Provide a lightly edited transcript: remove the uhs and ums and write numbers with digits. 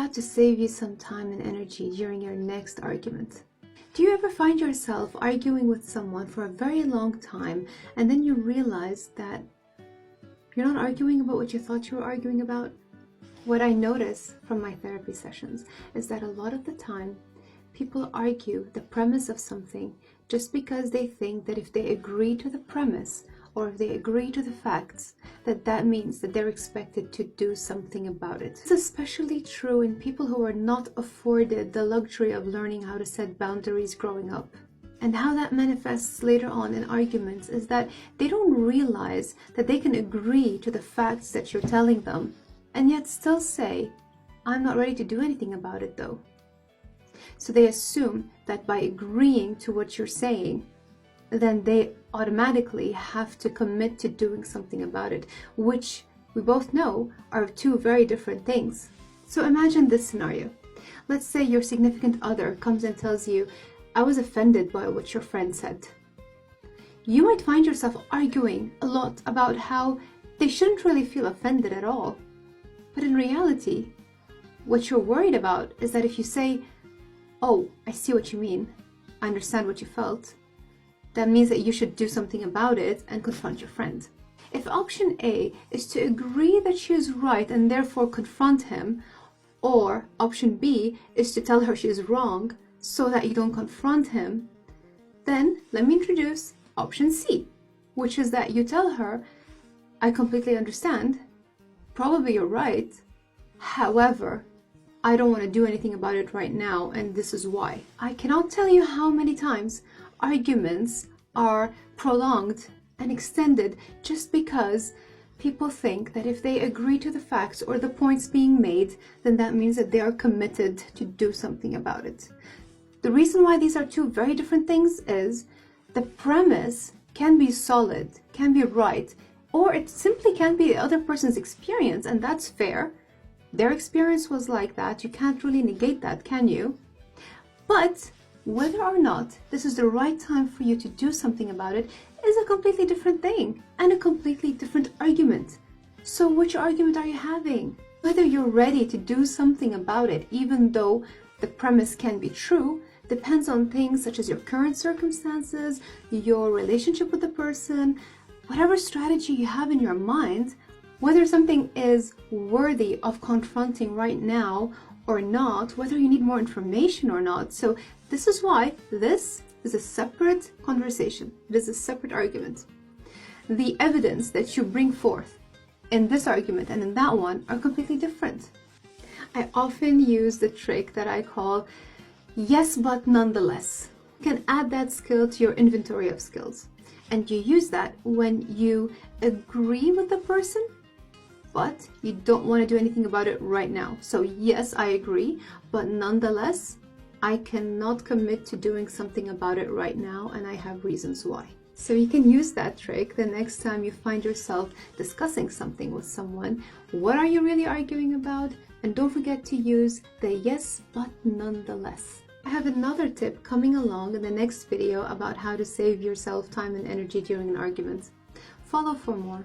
that to save you some time and energy during your next argument. Do you ever find yourself arguing with someone for a very long time and then you realize that you're not arguing about what you thought you were arguing about? What I notice from my therapy sessions is that a lot of the time people argue the premise of something just because they think that if they agree to the premise or if they agree to the facts, that means that they're expected to do something about it. It's especially true in people who are not afforded the luxury of learning how to set boundaries growing up. And how that manifests later on in arguments is that they don't realize that they can agree to the facts that you're telling them and yet still say, I'm not ready to do anything about it though. So they assume that by agreeing to what you're saying, then they automatically have to commit to doing something about it, which we both know are two very different things. So imagine this scenario. Let's say your significant other comes and tells you, I was offended by what your friend said. You might find yourself arguing a lot about how they shouldn't really feel offended at all. But in reality, what you're worried about is that if you say, oh, I see what you mean, I understand what you felt, that means that you should do something about it and confront your friend. If option A is to agree that she is right and therefore confront him, or option B is to tell her she is wrong so that you don't confront him, then let me introduce option C, which is that you tell her, I completely understand, probably you're right, however, I don't want to do anything about it right now, and this is why. I cannot tell you how many times arguments are prolonged and extended just because people think that if they agree to the facts or the points being made, then that means that they are committed to do something about it. The reason why these are two very different things is the premise can be solid, can be right, or it simply can be the other person's experience, and that's fair. Their experience was like that. You can't really negate that, can you? But whether or not this is the right time for you to do something about it is a completely different thing and a completely different argument. So which argument are you having? Whether you're ready to do something about it, even though the premise can be true, depends on things such as your current circumstances, your relationship with the person, whatever strategy you have in your mind, whether something is worthy of confronting right now or not, whether you need more information or not. So this is why this is a separate conversation. It is a separate argument. The evidence that you bring forth in this argument and in that one are completely different. I often use the trick that I call yes, but nonetheless. You can add that skill to your inventory of skills. And you use that when you agree with the person, but you don't want to do anything about it right now. So yes, I agree, but nonetheless, I cannot commit to doing something about it right now, and I have reasons why. So you can use that trick the next time you find yourself discussing something with someone. What are you really arguing about? And don't forget to use the yes, but nonetheless. I have another tip coming along in the next video about how to save yourself time and energy during an argument. Follow for more.